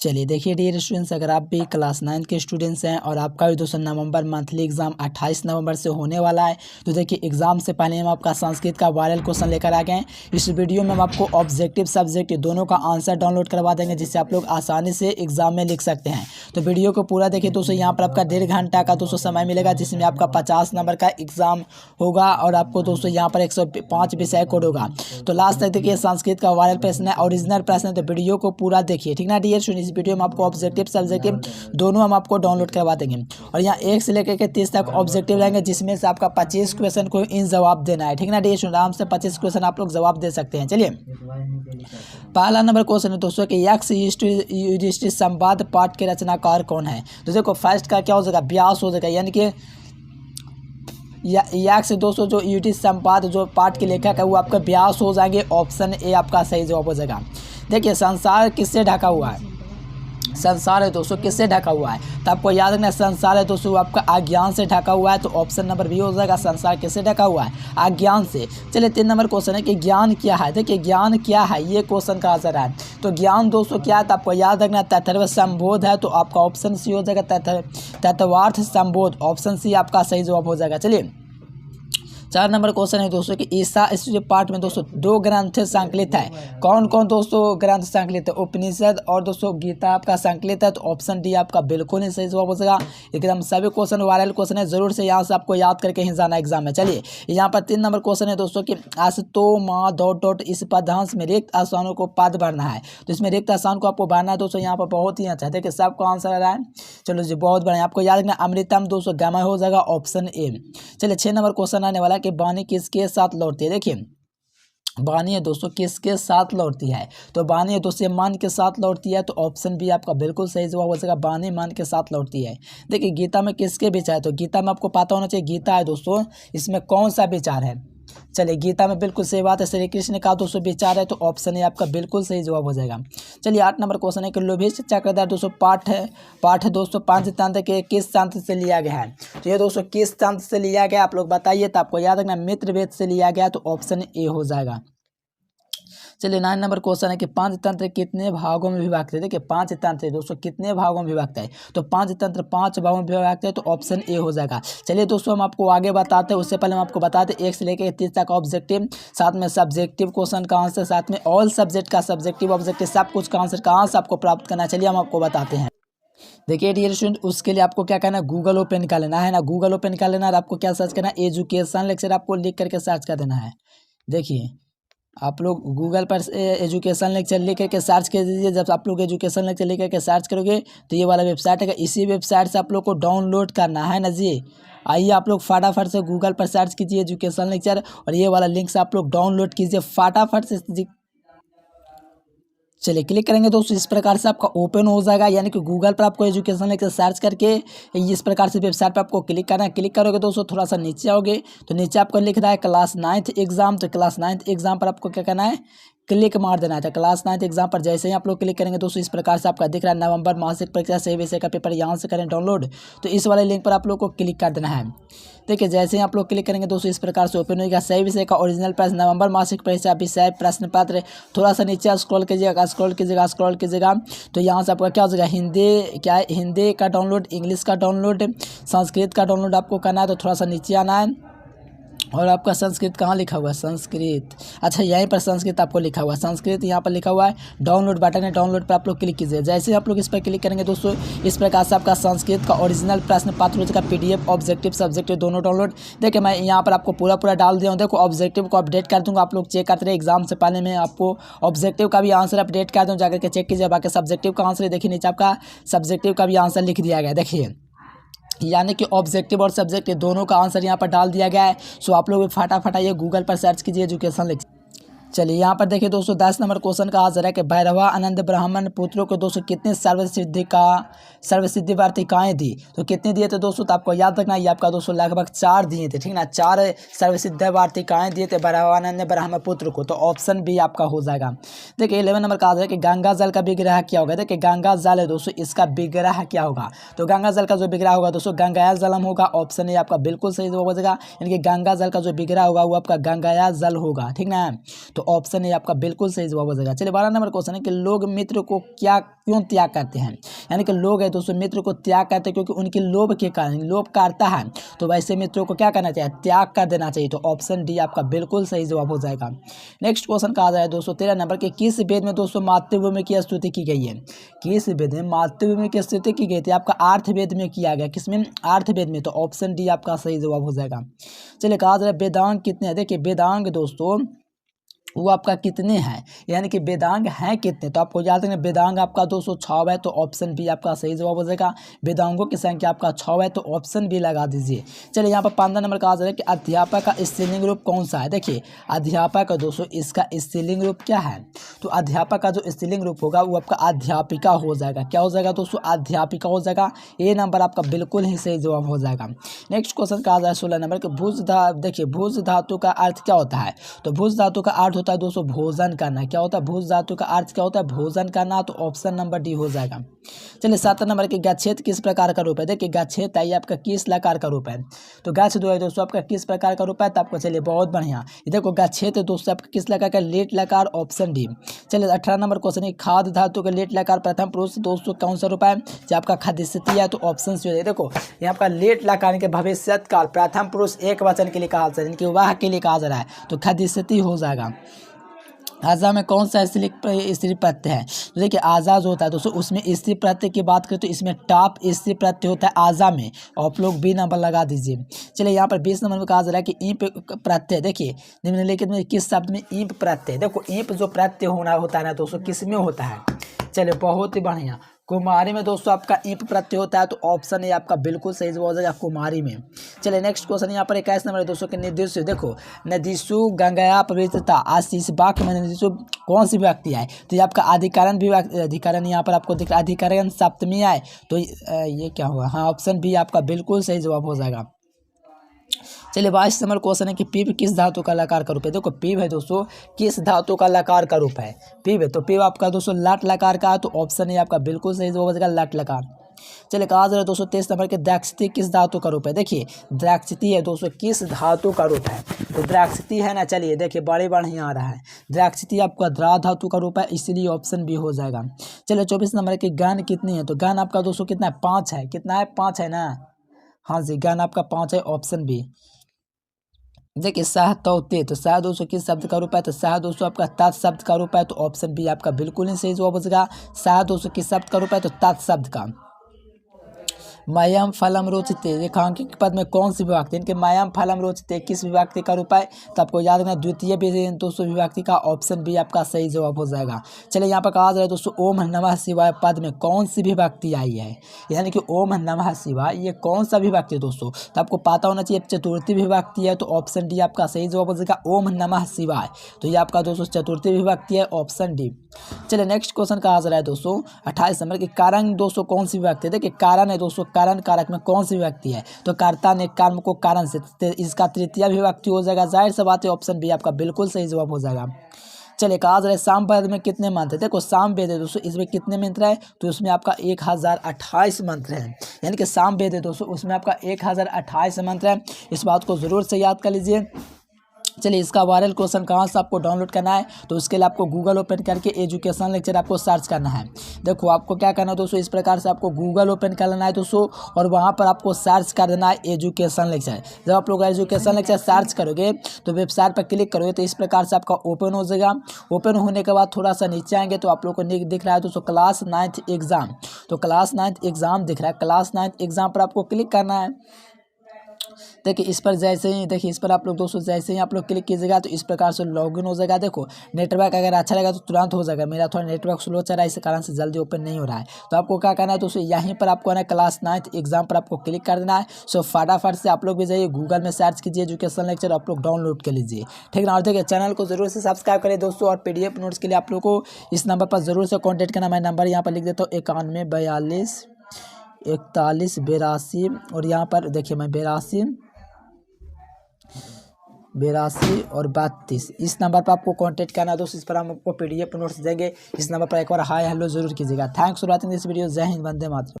चलिए देखिए dear students, अगर आप भी क्लास 9 के स्टूडेंट्स हैं और आपका भी दोस्तों नवंबर मंथली एग्जाम 28 नवंबर से होने वाला है, तो देखिए एग्जाम से पहले हम आपका संस्कृत का वायरल क्वेश्चन लेकर आ गए हैं। इस वीडियो में हम आपको ऑब्जेक्टिव सब्जेक्ट दोनों का आंसर डाउनलोड करवा देंगे, जिससे आप लोग आसानी से एग्जाम में लिख सकते हैं। तो वीडियो को पूरा देखिए दोस्तों। यहाँ पर आपका 1.5 घंटा का दोस्तों समय मिलेगा, जिसमें आपका 50 नंबर का एग्जाम होगा और आपको दोस्तों यहाँ पर 105 विषय कोड होगा। तो लास्ट तक देखिए, संस्कृत का वायरल प्रश्न है, ओरिजिनल प्रश्न है, तो वीडियो को पूरा देखिए, ठीक ना डियर स्टूडेंट। इस वीडियो में आपको ऑब्जेक्टिव सब्जेक्टिव दोनों हम आपको डाउनलोड करवा देंगे और यहाँ 1 से लेकर के 30 तक ऑब्जेक्टिव रहेंगे, जिसमें से आपका 25 क्वेश्चन को इन जवाब देना है, ठीक ना डियर स्टूडेंट। आराम से 25 क्वेश्चन आप लोग जवाब दे सकते हैं। चलिए पहला नंबर क्वेश्चन है दोस्तों कि यक्ष युधिष्ठिर संवाद पाठ के रचनाकार कौन है। तो देखो फर्स्ट का क्या हो जाएगा, व्यास हो जाएगा, यानी कि यक्ष दोस्तों जो युधिष्ठिर संवाद जो पाठ के लेखक है वो आपका व्यास हो जाएंगे। ऑप्शन ए आपका सही जवाब हो जाएगा। देखिए संसार किससे ढका हुआ है, संसार है दोस्तों किससे ढका हुआ है, तो आपको याद रखना संसार है दोस्तों आपका अज्ञान से ढका हुआ है, तो ऑप्शन नंबर बी हो जाएगा। संसार किससे ढका हुआ है, अज्ञान से। चलिए 3 नंबर क्वेश्चन है कि ज्ञान क्या है। देखिए ज्ञान क्या है, ये क्वेश्चन का आंसर है। तो ज्ञान दोस्तों क्या है, तो आपको याद रखना तथर्व संबोध है, तो आपका ऑप्शन सी हो जाएगा तत्वार्थ संबोध। ऑप्शन सी आपका सही जवाब हो जाएगा। चलिए 4 नंबर क्वेश्चन है दोस्तों कि ईसा इस पाठ में दोस्तों 2 ग्रंथ संकलित है। कौन कौन दोस्तों ग्रंथ संकलित है, उपनिषद और दोस्तों गीता आपका संकलित है, तो ऑप्शन डी आपका बिल्कुल ही सही जवाब हो जाएगा। एकदम सभी क्वेश्चन वायरल क्वेश्चन है, जरूर से यहाँ से आपको याद करके ही जाना एग्जाम में। चलिए यहाँ पर 3 नंबर क्वेश्चन है दोस्तों कि अस्तो माँ डॉट इस पदांश में रिक्त स्थानों को पद भरना है। तो इसमें रिक्त स्थान को आपको भरना है दोस्तों। यहाँ पर बहुत ही अच्छा है, देखिए सबको आंसर आ रहा है। चलो जी बहुत बढ़िया, आपको याद रखना अमृतम दोस्तों गमय हो जाएगा, ऑप्शन ए। चलिए 6 नंबर क्वेश्चन आने वाला कि वाणी किसके साथ लौटती है। देखिए वाणी है दोस्तों किसके साथ लौटती है, तो वाणी है दोस्तों मान के साथ लौटती है, तो ऑप्शन बी आपका बिल्कुल सही जवाब हो जाएगा। वाणी मान के साथ लौटती है। देखिए गीता में किसके विचार है, तो गीता में आपको पता होना चाहिए गीता है दोस्तों, इसमें कौन सा विचार है। चलिए गीता में बिल्कुल सही बात है, श्री कृष्ण का दोस्तों विचार है, तो ऑप्शन ए आपका बिल्कुल सही जवाब हो जाएगा। चलिए 8 नंबर क्वेश्चन है कि लोभित चक्रधर दोस्तों पाठ दोस्तों पंचतंत्र के किस तंत्र से लिया गया है। तो ये दोस्तों किस तंत्र से लिया गया आप लोग बताइए, तो आपको याद रखना मित्र वेद से लिया गया, तो ऑप्शन ए हो जाएगा। चलिए 9 नंबर क्वेश्चन है कि पंचतंत्र कितने भागों में विभक्त है। देखिए पंचतंत्र दोस्तों कितने भागों में विभक्त है, तो पंचतंत्र 5 भागों में विभक्त है, तो ऑप्शन ए हो जाएगा। चलिए दोस्तों हम आपको आगे बताते हैं, उससे पहले हम आपको बताते हैं 1 से लेकर 30 तक ऑब्जेक्टिव, साथ में सब्जेक्टिव क्वेश्चन का आंसर, साथ में ऑल सब्जेक्ट का सब्जेक्टिव ऑब्जेक्टिव सब कुछ का आंसर कहाँ से आपको प्राप्त करना है। चलिए हम आपको बताते हैं। देखिए डियर स्टूडेंट, उसके लिए आपको क्या करना है, गूगल ओपन कर लेना है ना, गूगल ओपन कर लेना है और आपको क्या सर्च करना है, एजुकेशन लेक्चर आपको लिख करके सर्च कर देना है। देखिए आप लोग गूगल पर एजुकेशन लेक्चर लिख करके सर्च कर दीजिए। जब आप लोग एजुकेशन लेक्चर लिख करके सर्च करोगे तो ये वाला वेबसाइट है, इसी वेबसाइट से आप लोग को डाउनलोड करना है ना जी। आइए आप लोग फटाफट से गूगल पर सर्च कीजिए एजुकेशन लेक्चर और ये वाला लिंक से आप लोग डाउनलोड कीजिए फटाफट से। चलिए क्लिक करेंगे दोस्तों, इस प्रकार से आपका ओपन हो जाएगा, यानी कि गूगल पर आपको एजुकेशन लेकर सर्च करके इस प्रकार से वेबसाइट पर आपको क्लिक करना है। क्लिक करोगे दोस्तों थोड़ा सा नीचे आओगे तो नीचे आपको लिख रहा है क्लास 9th एग्जाम, तो क्लास 9th एग्जाम पर आपको क्या करना है, क्लिक मार देना है। तो क्लास 9th एग्जाम पर जैसे ही आप लोग क्लिक करेंगे दोस्तों, इस प्रकार से आपका दिख रहा है नवंबर मासिक परीक्षा सही विषय का पेपर यहाँ से करें डाउनलोड, तो इस वाले लिंक पर आप लोग को क्लिक कर देना है। देखिए जैसे ही आप लोग क्लिक करेंगे दोस्तों, इस प्रकार से ओपन होगा सही विषय का ओरिजिनल प्रश्न नवंबर मासिक परीक्षा विषय प्रश्न पत्र। थोड़ा सा नीचे स्क्रॉल कीजिएगा, तो यहाँ से आपका क्या हो जाएगा, हिंदी का डाउनलोड, इंग्लिश का डाउनलोड, संस्कृत का डाउनलोड आपको करना है। तो थोड़ा सा नीचे आना है और आपका संस्कृत कहाँ लिखा हुआ है, संस्कृत, अच्छा यहीं पर संस्कृत आपको लिखा हुआ है, संस्कृत यहाँ पर लिखा हुआ है, डाउनलोड बटन है, डाउनलोड पर आप लोग क्लिक कीजिए। जैसे ही आप लोग इस पर क्लिक करेंगे दोस्तों, इस प्रकार से आपका संस्कृत का ओरिजिनल प्रश्न पत्र का PDF ऑब्जेक्टिव सब्जेक्टिव दोनों डाउनलोड। देखिए मैं यहाँ पर आपको पूरा डाल दिया हूँ। देखो ऑब्जेक्टिव को अपडेट कर दूँगा, आप लोग चेक करते रहे, एग्जाम से पहले मैं आपको ऑब्जेक्टिव का भी आंसर अपडेट कर दूँ, जाकर के चेक कीजिए। बाकी सब्जेक्टिव का आंसर देखिए नीचे आपका सब्जेक्टिव का भी आंसर लिख दिया गया, देखिए यानी कि ऑब्जेक्टिव और सब्जेक्टिव दोनों का आंसर यहाँ पर डाल दिया गया है। सो आप लोग फटाफट आइए गूगल पर सर्च कीजिए एजुकेशन लेक्चर। चलिए यहाँ पर देखिए दोस्तों 10 नंबर क्वेश्चन का आंसर है कि भैरवा आनंद ब्राह्मण पुत्रों को दोस्तों कितने सर्वसिद्धि वार्तिकाएँ दी, तो कितने दिए थे दोस्तों, तो आपको याद रखना ये आपका दोस्तों लगभग 4 दिए थे, ठीक ना, 4 सर्वसिद्ध वार्तिकाएँ दिए थे भैरवानंद ब्राह्मण पुत्र को, तो ऑप्शन बी आपका हो जाएगा। देखिए 11 नंबर का आंसर है कि गंगा जल का विग्रह क्या होगा। देखिए गंगा जल है दोस्तों, इसका विग्रह क्या होगा, तो गंगा जल का जो विग्रह होगा दोस्तों गंगाया जलम होगा। ऑप्शन ए आपका बिल्कुल सही जवाब हो जाएगा, यानी कि गंगा जल का जो विग्रह होगा वो आपका गंगाया जल होगा, ठीक ना। तो तो ऑप्शन ए आपका बिल्कुल सही जवाब हो जाएगा। चलिए 12 नंबर क्वेश्चन है कि लोग मित्र को क्या क्यों त्याग करते हैं, यानी कि लोग है दोस्तों मित्र को त्याग करते हैं क्योंकि उनके लोभ के कारण, लोभ करता है तो वैसे मित्रों को क्या करना चाहिए, त्याग कर देना चाहिए। तो ऑप्शन डी आपका बिल्कुल सही जवाब हो जाएगा। नेक्स्ट क्वेश्चन कहा जाए दोस्तों 13 नंबर के किस वेद में दोस्तों मातृभूमि की स्तुति की गई है, किस वेद में मातृभूमि की स्तुति की गई थी, आपका अर्थवेद में किया गया, किसमें, अर्थवेद में। तो ऑप्शन डी आपका सही जवाब हो जाएगा। चलिए कहा जाए वेदांग कितने हैं, देखिए वेदांग दोस्तों वो आपका कितने हैं, यानी कि वेदांग हैं कितने, तो आपको याद रखना वेदांग आपका 206 है, तो ऑप्शन बी आपका सही जवाब हो जाएगा। वेदांगों की संख्या आपका 6 है, तो ऑप्शन बी लगा दीजिए। चलिए यहाँ पर 15 नंबर कहा जा रहा है कि अध्यापक का स्त्रीलिंग रूप कौन सा है। देखिए अध्यापक का दोस्तों इसका स्त्रीलिंग रूप क्या है, तो अध्यापक का जो स्त्रीलिंग रूप होगा वो आपका अध्यापिका हो जाएगा। क्या हो जाएगा दोस्तों, अध्यापिका हो जाएगा। ए नंबर आपका बिल्कुल ही सही जवाब हो जाएगा। नेक्स्ट क्वेश्चन कहा जाए 16 नंबर के देखिए भुज धातु का अर्थ क्या होता है, तो भुज धातु का अर्थ होता है दोस्तों भोजन करना। क्या होता है, भुज धातु का अर्थ क्या होता है, भोजन करना। तो ऑप्शन नंबर डी हो जाएगा। चलिए 7 नंबर के गच्छेद किस प्रकार का रूप है। देखिए गच्छेद ये आपका किस लकार का रूप है, तो गच्छ दो है दोस्तों आपका किस प्रकार का रूप है, तो आपको चलिए बहुत बढ़िया ये देखो गच्छेद दोस्तों आपका किस लकार का, लेट लकार, ऑप्शन डी। चलिए 18 नंबर क्वेश्चन है खाद धातु का लेट लकार प्रथम पुरुष दोस्तों कौन सा रूप है, जो आपका खदिस्ती है। तो ऑप्शन सी देखो ये आपका लेट लकार के भविष्य काल प्रथम पुरुष एक वचन के लिए कहा जा रहा है, इनके विवाह के लिए कहा जा रहा है, तो खदिस्ती हो जाएगा। आजा में कौन सा स्त्री प्रत्यय है, तो देखिए आजा जो होता है दोस्तों उसमें स्त्री प्रत्यय की बात करें तो इसमें टॉप स्त्री प्रत्यय होता है आजा में, आप लोग बी नंबर लगा दीजिए। चलिए यहाँ पर 20 नंबर में कहा जा रहा है कि ईंप प्रत्यय, देखिए निम्नलिखित में किस शब्द में ईंप प्रत्यय, देखो ईंप जो प्रत्यय होना होता है ना दोस्तों किस में होता है, चलिए बहुत ही बढ़िया कुमारी में दोस्तों आपका ईंप प्रत्यय होता है, तो ऑप्शन ए आपका बिल्कुल सही जवाब हो जाएगा कुमारी में। चलिए नेक्स्ट क्वेश्चन यहाँ पर 21 नंबर दोस्तों के निर्देश देखो नदीसु गंगया पवित्रता इस वाक्य में नदीसु कौन सी व्यक्ति है, तो ये आपका अधिकरण भी अधिकरण यहाँ पर आपको दिख रहा है अधिकरण सप्तमी है, तो ये क्या हुआ, हाँ ऑप्शन बी आपका बिल्कुल सही जवाब हो जाएगा। चलिए 22 नंबर क्वेश्चन है कि पीव किस धातु का लकार का रूप है, देखो पीव है दोस्तों किस धातु का लकार का रूप है, पीव है, तो पीव आपका दोस्तों लट लकार का, तो ऑप्शन ए आपका बिल्कुल सही जवाब हो जाएगा लट लकार। चलिए कहा जा रहा है दोस्तों 23 नंबर के द्राक्षिती किस धातु का रूप है, देखिए द्राक्षिती है दोस्तों किस धातु का रूप है, तो द्राक्षिती है ना, चलिए देखिए बड़े बढ़िया आ रहा है, द्राक्षिती आपका द्रा धातु का रूप है, इसलिए ऑप्शन बी हो जाएगा। चलिए 24 नंबर की गण कितनी है, तो गण आपका दोस्तों कितना है, 5 है, कितना है 5 है ना, हाँ जी गण आपका 5 है, ऑप्शन बी। देखिए सह तौते, तो सह दोस्तों किस शब्द का रूप है, तो सह दोस्तों आपका तत् शब्द का रूप है, तो ऑप्शन बी आपका बिल्कुल ही सही जवाब हो जाएगा। सह दोस्तों किस शब्द का रूप है, तो तत् शब्द का। मयम फलम रोचते रेखांकित पद में कौन सी विभक्ति, इनके मयम फलम रोचते किस विभक्ति का रूप है, तो आपको याद रखना द्वितीय दोस्तों विभक्ति का, ऑप्शन बी आपका सही जवाब हो जाएगा। चलिए यहाँ पर कहा जा रहा है दोस्तों ओम नमः शिवाय पद में कौन सी विभक्ति आई है, यानी कि ओम नमः शिवाय ये कौन सा विभक्ति है दोस्तों, तो आपको पता होना चाहिए चतुर्थी विभक्ति है, तो ऑप्शन डी आपका सही जवाब हो जाएगा ओम नमः शिवाय, तो ये आपका दोस्तों चतुर्थी विभक्ति है, ऑप्शन डी। चलिए नेक्स्ट क्वेश्चन कहा जा रहा है दोस्तों 28 नंबर की कारण दोस्तों कौन सी विभक्ति है, देखिए कारण है दोस्तों कारण कारक में कौन सी विभक्ति है, तो कर्ता ने कर्म को कारण से, इसका तृतीय विभक्ति हो जाएगा, जाहिर सी बात है ऑप्शन बी आपका बिल्कुल सही जवाब हो जाएगा। चलिए कहा जा रहा है साम वेद में कितने मंत्र है, देखो साम वेद है दोस्तों इसमें कितने मंत्र है, तो उसमें आपका 1028 मंत्र है, यानी कि साम वेद है दोस्तों उसमें आपका 1028 मंत्र है, इस बात को जरूर से याद कर लीजिए। चलिए इसका वायरल क्वेश्चन कहाँ से आपको डाउनलोड करना है, तो उसके लिए आपको गूगल ओपन करके एजुकेशन लेक्चर आपको सर्च करना है। देखो आपको क्या करना है दोस्तों, इस प्रकार से आपको गूगल ओपन कर लेना है दोस्तों, और वहाँ पर आपको सर्च कर देना है एजुकेशन लेक्चर। जब आप लोग एजुकेशन लेक्चर सर्च करोगे तो वेबसाइट पर क्लिक करोगे तो इस प्रकार से आपका ओपन हो जाएगा। ओपन होने के बाद थोड़ा सा नीचे आएंगे तो आप लोग को दिख रहा है दोस्तों क्लास 9th एग्जाम, तो क्लास 9th एग्जाम दिख रहा है, क्लास 9th एग्जाम पर आपको क्लिक करना है। देखिए इस पर जैसे ही देखिए इस पर आप लोग दोस्तों जैसे ही आप लोग क्लिक कीजिएगा तो इस प्रकार से लॉगिन हो जाएगा। देखो नेटवर्क अगर अच्छा लगा तो तुरंत हो जाएगा, मेरा थोड़ा नेटवर्क स्लो चल रहा है इस कारण से जल्दी ओपन नहीं हो रहा है। तो आपको क्या करना है दोस्तों, यहीं पर आपको ना क्लास 9th एग्जाम पर आपको क्लिक कर देना है। सो फटाफट से आप लोग भी जाइए गूगल में सर्च कीजिए एजुकेशन लेक्चर, आप लोग डाउनलोड कर लीजिए, ठीक है ना। और देखिए चैनल को जरूर से सब्सक्राइब करें दोस्तों, और PDF नोट्स के लिए आप लोग को इस नंबर पर जरूर से कॉन्टैक्ट करना। मैं नंबर यहाँ पर लिख देता हूँ 91 42 41 82, और यहाँ पर देखिए मैं 82 और 32 इस नंबर पर आपको कांटेक्ट करना है दोस्तों। इस पर हम आपको PDF नोट्स देंगे। इस नंबर पर एक बार हाय हेलो जरूर कीजिएगा। Thanks for watching this video. जय हिंद, वंदे मातरम।